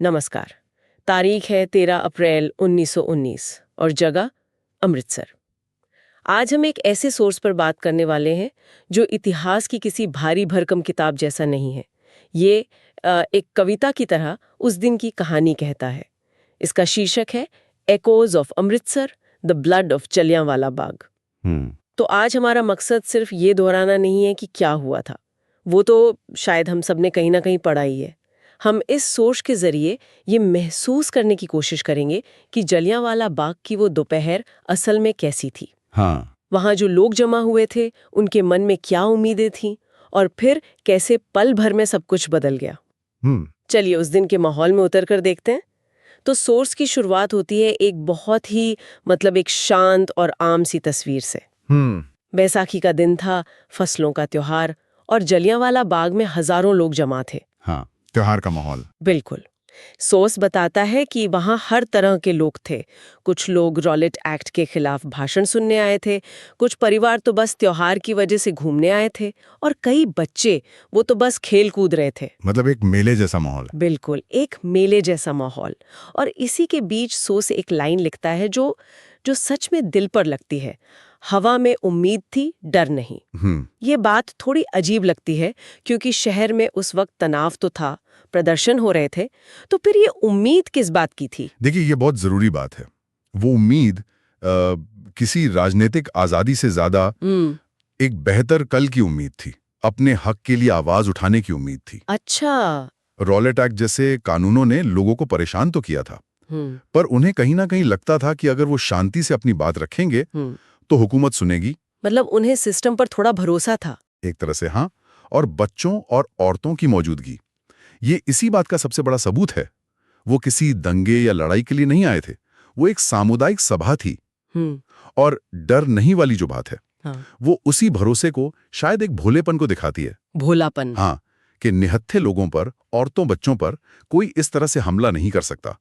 नमस्कार। तारीख है 13 अप्रैल 1919 और जगह अमृतसर। आज हम एक ऐसे सोर्स पर बात करने वाले हैं जो इतिहास की किसी भारी भरकम किताब जैसा नहीं है। ये एक कविता की तरह उस दिन की कहानी कहता है। इसका शीर्षक है echoes of Amritsar, the blood of Jallianwala Bagh. तो आज हमारा मकसद सिर्फ ये दोहराना नहीं है कि क्या हुआ था, वो तो शायद हम सब ने कहीं ना कहीं पढ़ा ही है। हम इस सोच के जरिए ये महसूस करने की कोशिश करेंगे कि जलियांवाला बाग की वो दोपहर असल में कैसी थी। हाँ। वहाँ जो लोग जमा हुए थे, उनके मन में क्या उम्मीदें थीं, और फिर कैसे पल भर में सब कुछ बदल गया। चलिए उस दिन के माहौल में उतर कर देखते हैं। तो सोर्स की शुरुआत होती है एक बहुत ही एक शांत और आम सी तस्वीर से। बैसाखी का दिन था, फसलों का त्योहार, और जलियांवाला बाग में हजारों लोग जमा थे। हाँ, त्योहार का माहौल। बिल्कुल। सोर्स बताता है कि वहाँ हर तरह के लोग थे। कुछ लोग रॉलेट एक्ट के खिलाफ भाषण सुनने आए थे, कुछ परिवार तो बस त्योहार की वजह से घूमने आए थे, और कई बच्चे वो तो बस खेल कूद रहे थे। मतलब एक मेले जैसा माहौल। बिल्कुल, एक मेले जैसा माहौल। और इसी के बीच सोर्स एक लाइन लिखता है जो जो सच में दिल पर लगती है। हवा में उम्मीद थी, डर नहीं। ये बात थोड़ी अजीब लगती है क्योंकि शहर में उस वक्त तनाव तो था, प्रदर्शन हो रहे थे, तो फिर ये उम्मीद किस बात की थी? देखिए, ये बहुत जरूरी बात है। वो उम्मीद किसी राजनीतिक आजादी से ज्यादा एक बेहतर कल की उम्मीद थी। अपने हक के लिए आवाज उठाने की उम्मीद थी। अच्छा। रॉलेट एक्ट जैसे कानूनों ने लोगों को परेशान तो किया था, पर उन्हें कहीं ना कहीं लगता था कि अगर वो शांति से अपनी बात रखेंगे तो हुकूमत सुनेगी। मतलब उन्हें सिस्टम पर थोड़ा भरोसा था। एक तरह से हाँ। और बच्चों और औरतों की मौजूदगी, ये इसी बात का सबसे बड़ा सबूत है। वो किसी दंगे या लड़ाई के लिए नहीं आए थे, वो एक सामुदायिक सभा थी। और डर नहीं वाली जो बात है, वो उसी भरोसे को, शायद एक भोलेपन को दिखाती है। भोलापन। हाँ, कि निहत्थे लोगों पर, औरतों बच्चों पर कोई इस तरह से हमला नहीं कर सकता।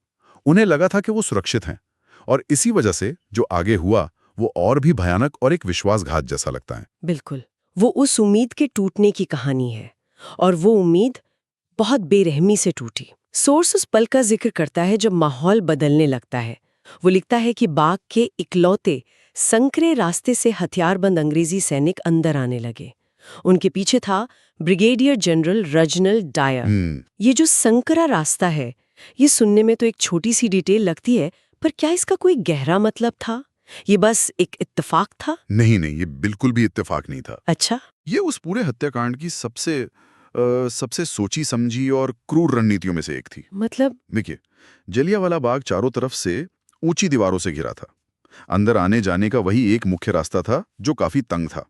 उन्हें लगा था कि वो सुरक्षित हैं, और इसी वजह से जो आगे हुआ वो और भी भयानक और एक विश्वासघात जैसा लगता है। बिल्कुल, वो उस उम्मीद के टूटने की कहानी है, और वो उम्मीद बहुत बेरहमी से टूटी। सोर्स उस पल का जिक्र करता है जब माहौल बदलने लगता है। वो लिखता है कि बाग के इकलौते संकरे रास्ते से हथियारबंद अंग्रेजी सैनिक अंदर आने लगे। उनके पीछे था ब्रिगेडियर जनरल रेजिनाल्ड डायर। ये जो संकरा रास्ता है, ये सुनने में तो एक छोटी सी डिटेल लगती है, पर क्या इसका कोई गहरा मतलब था? ये बस एक इत्तेफाक था? नहीं नहीं, ये बिल्कुल भी इत्तेफाक नहीं था। अच्छा। ये उस पूरे हत्याकांड की सबसे सोची समझी और क्रूर रणनीतियों में से एक थी। मतलब? देखिए, जलियांवाला बाग चारों तरफ से ऊंची दीवारों से घिरा था। अंदर आने जाने का वही एक मुख्य रास्ता था जो काफी तंग था।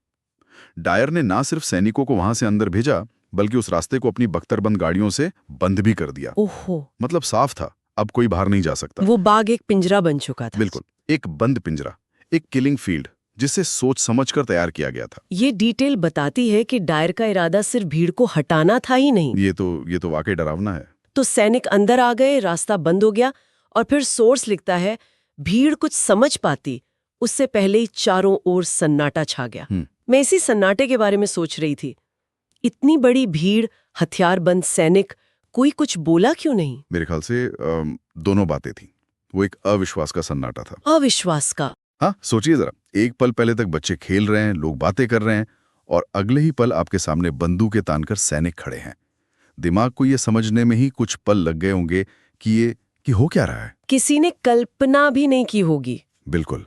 डायर ने ना सिर्फ सैनिकों को वहां से अंदर भेजा, बल्कि उस रास्ते को अपनी बख्तरबंद गाड़ियों से बंद भी कर दिया। ओहो। मतलब साफ था, अब कोई बाहर नहीं जा सकता। वो बाग एक पिंजरा बन चुका था। बिल्कुल, एक बंद पिंजरा, एक किलिंग फील्ड, जिसे सोच समझकर तैयार किया गया था। ये डिटेल बताती है कि डायर का इरादा सिर्फ भीड़ को हटाना था ही नहीं। ये तो वाकई डरावना है। तो सैनिक अंदर आ गए, रास्ता बंद हो गया, और फिर सोर्स लिखता है भीड़ कुछ समझ पाती उससे पहले ही चारों ओर सन्नाटा छा गया। मैं इसी सन्नाटे के बारे में सोच रही थी। इतनी बड़ी भीड़, हथियारबंद सैनिक, कोई कुछ बोला क्यों नहीं? मेरे ख्याल से दोनों बातें थी। वो एक अविश्वास का सन्नाटा था। अविश्वास का? हाँ, सोचिए जरा, एक पल पहले तक बच्चे खेल रहे हैं, लोग बातें कर रहे हैं, और अगले ही पल आपके सामने बंदूकें तानकर सैनिक खड़े हैं। दिमाग को ये समझने में ही कुछ पल लग गए होंगे कि हो क्या रहा है। किसी ने कल्पना भी नहीं की होगी। बिल्कुल।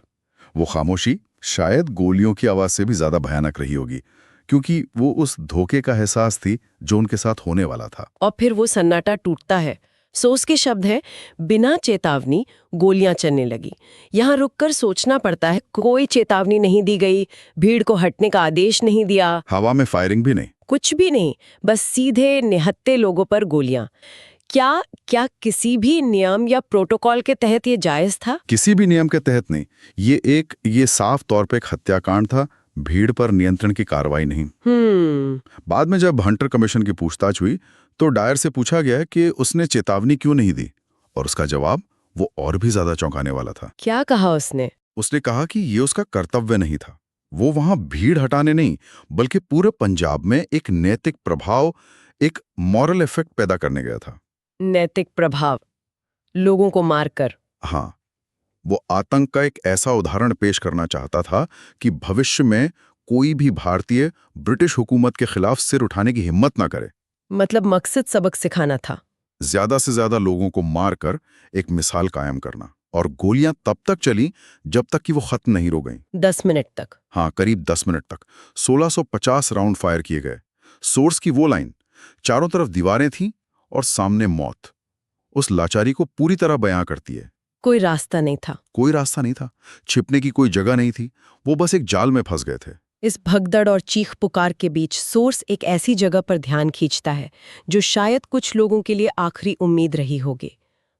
वो खामोशी शायद गोलियों की आवाज से भी ज्यादा भयानक रही होगी, क्योंकि वो उस धोखे का एहसास थी जो उनके साथ होने वाला था। और फिर वो सन्नाटा टूटता है। सोर्स के शब्द हैं, बिना चेतावनी गोलियां चलने लगी। यहाँ रुककर सोचना पड़ता है, कोई चेतावनी नहीं दी गई, भीड़ को हटने का आदेश नहीं दिया, हवा में फायरिंग भी नहीं, कुछ भी नहीं, बस सीधे निहत्थे लोगों पर गोलियां। क्या किसी भी नियम या प्रोटोकॉल के तहत ये जायज था? किसी भी नियम के तहत नहीं। ये साफ तौर पे एक हत्याकांड था, भीड़ पर नियंत्रण की कार्रवाई नहीं। बाद में जब हंटर कमीशन की पूछताछ हुई तो डायर से पूछा गया कि उसने चेतावनी क्यों नहीं दी, और उसका जवाब वो और भी ज्यादा चौंकाने वाला था। क्या कहा उसने? उसने कहा कि ये उसका कर्तव्य नहीं था। वो वहां भीड़ हटाने नहीं, बल्कि पूरे पंजाब में एक नैतिक प्रभाव, एक मॉरल इफेक्ट पैदा करने गया था। नैतिक प्रभाव? लोगों को मारकर। हाँ, वो आतंक का एक ऐसा उदाहरण पेश करना चाहता था कि भविष्य में कोई भी भारतीय ब्रिटिश हुकूमत के खिलाफ सिर उठाने की हिम्मत ना करे। मतलब मकसद सबक सिखाना था। ज्यादा से ज्यादा लोगों को मारकर एक मिसाल कायम करना। और गोलियां तब तक चली जब तक कि वो खत्म नहीं हो गईं। 10 मिनट तक। हाँ, करीब 10 मिनट तक 1650 राउंड फायर किए गए। सोर्स की वो लाइन, चारों तरफ दीवारें थीं और सामने मौत, उस लाचारी को पूरी तरह बयां करती है। कोई रास्ता नहीं था। कोई रास्ता नहीं था, छिपने की कोई जगह नहीं थी, वो बस एक जाल में फंस गए थे। इस भगदड़ और चीख पुकार के बीच सोर्स एक ऐसी जगह पर ध्यान खींचता है जो शायद कुछ लोगों के लिए आखिरी उम्मीद रही होगी।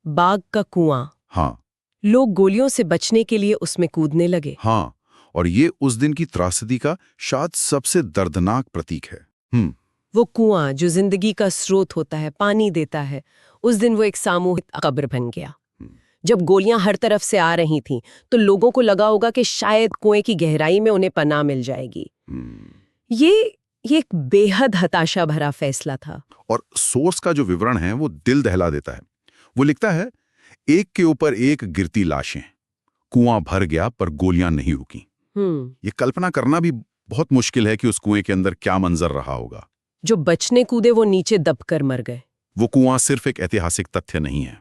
बाग का कुआं। हाँ। लोग गोलियों से बचने के लिए उसमें कूदने लगे। हाँ, और ये उस दिन की त्रासदी का शायद सबसे दर्दनाक प्रतीक है। वो कुआं जो जिंदगी का स्रोत होता है, पानी देता है, उस दिन वो एक सामूहिक कब्र बन गया। जब गोलियां हर तरफ से आ रही थीं, तो लोगों को लगा होगा कि शायद कुएं की गहराई में उन्हें पनाह मिल जाएगी। ये एक बेहद हताशा भरा फैसला था। और सोर्स का जो विवरण है वो दिल दहला देता है। वो लिखता है, एक के ऊपर एक गिरती लाशें, कुआं भर गया पर गोलियां नहीं रुकी। ये कल्पना करना भी बहुत मुश्किल है कि उस कुएं के अंदर क्या मंजर रहा होगा। जो बचने कूदे वो नीचे दबकर मर गए। वो कुआं सिर्फ एक ऐतिहासिक तथ्य नहीं है,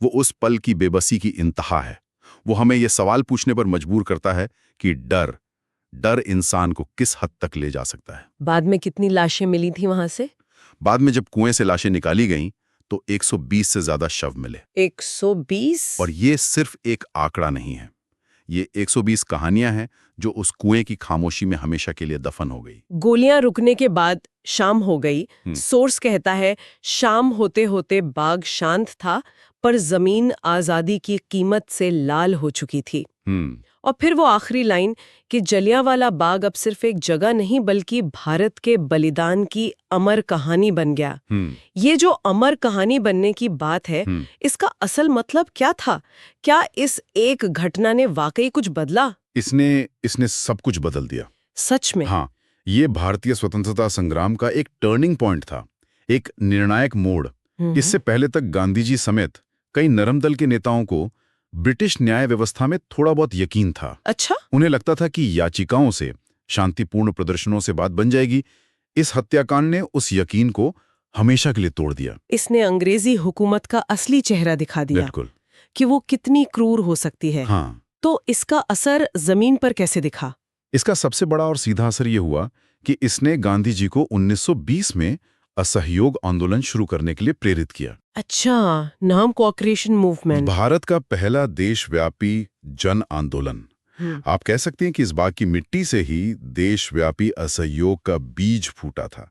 वो उस पल की बेबसी की इंतहा है। वो हमें यह सवाल पूछने पर मजबूर करता है कि डर इंसान को किस हद तक ले जा सकता है। बाद में कितनी लाशें मिली थी वहां से? बाद में जब कुएं से लाशें निकाली गईं तो 120 से ज्यादा शव मिले। 120? और ये सिर्फ एक आंकड़ा नहीं है, ये 120 कहानियां हैं जो उस कुएं की खामोशी में हमेशा के लिए दफन हो गई। गोलियां रुकने के बाद शाम हो गई। सोर्स कहता है, शाम होते होते बाग शांत था, पर जमीन आजादी की कीमत से लाल हो चुकी थी। और फिर वो आखिरी लाइन कि जलियांवाला बाग अब सिर्फ एक जगह नहीं बल्कि भारत के बलिदान की अमर कहानी बन गया। ये जो अमर कहानी बनने की बात है, इसका असल मतलब क्या था? क्या इस एक घटना ने वाकई कुछ बदला? इसने सब कुछ बदल दिया। सच में? हाँ, ये भारतीय स्वतंत्रता संग्राम का एक टर्निंग पॉइंट था, एक निर्णायक मोड़। इससे पहले तक गांधी जी समेत कई नरम दल के नेताओं को ब्रिटिश न्याय व्यवस्था में थोड़ा बहुत यकीन था। अच्छा? उन्हें लगता था कि याचिकाओं से, शांतिपूर्ण प्रदर्शनों से बात बन जाएगी। इस हत्याकांड ने उस यकीन को हमेशा के लिए तोड़ दिया। इसने अंग्रेजी हुकूमत का असली चेहरा दिखा दिया। बिल्कुल। कि वो कितनी क्रूर हो सकती है। हाँ। तो इसका असर जमीन पर कैसे दिखा? इसका सबसे बड़ा और सीधा असर ये हुआ कि इसने गांधी जी को 1920 में असहयोग आंदोलन शुरू करने के लिए प्रेरित किया। अच्छा, नाम कोऑपरेशन मूवमेंट। भारत का पहला देशव्यापी जन आंदोलन। आप कह सकते हैं कि इस बाग की मिट्टी से ही देशव्यापी असहयोग का बीज फूटा था।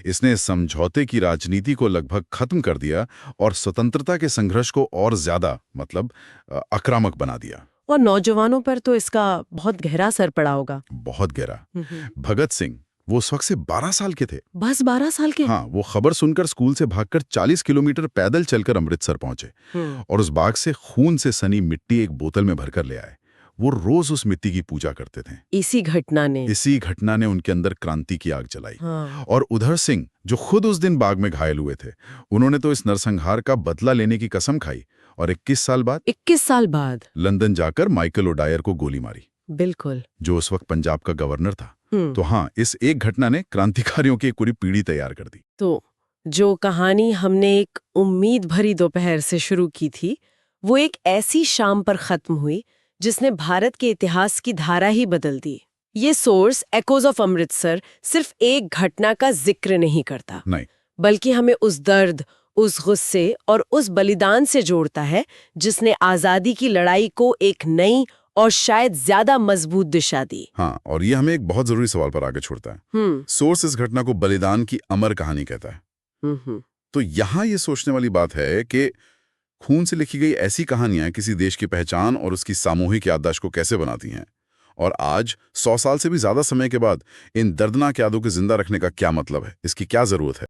इसने समझौते की राजनीति को लगभग खत्म कर दिया और स्वतंत्रता के संघर्ष को और ज्यादा आक्रामक बना दिया। और नौजवानों पर तो इसका बहुत गहरा असर पड़ा होगा। बहुत गहरा। भगत सिंह, वो उस वक्त से 12 साल के थे। बस 12 साल के? हाँ, वो खबर सुनकर स्कूल से भागकर 40 किलोमीटर पैदल चलकर अमृतसर पहुंचे और उस बाग से खून से सनी मिट्टी एक बोतल में भरकर ले आए। वो रोज उस मिट्टी की पूजा करते थे। इसी घटना ने उनके अंदर क्रांति की आग जलाई। हाँ। और उधर सिंह, जो खुद उस दिन बाग में घायल हुए थे, उन्होंने तो इस नरसंहार का बदला लेने की कसम खाई और 21 साल बाद लंदन जाकर माइकल ओडायर को गोली मारी। बिल्कुल। जो उस वक्त पंजाब का गवर्नर था। तो हाँ, इस एक घटना ने क्रांतिकारियों की एक पूरी पीढ़ी तैयार कर दी। तो जो कहानी हमने एक उम्मीद भरी दोपहर से शुरू की थी, वो एक ऐसी शाम पर खत्म हुई जिसने भारत के इतिहास की धारा ही बदल दी। ये सोर्स एकोज ऑफ अमृतसर सिर्फ एक घटना का जिक्र नहीं करता, नहीं, बल्कि हमें उस दर्द, उस गुस्से और उस बलिदान से जोड़ता है जिसने आजादी की लड़ाई को एक नई और शायद ज्यादा मजबूत दिशा दी। हाँ, और ये हमें एक बहुत जरूरी सवाल पर आगे छोड़ता है। सोर्स इस घटना को बलिदान की अमर कहानी कहता है। तो यहाँ ये सोचने वाली बात है कि खून से लिखी गई ऐसी कहानियां किसी देश की पहचान और उसकी सामूहिक याददाश्त को कैसे बनाती हैं, और आज 100 साल से भी ज्यादा समय के बाद इन दर्दनाक यादों को जिंदा रखने का क्या मतलब है, इसकी क्या जरूरत है।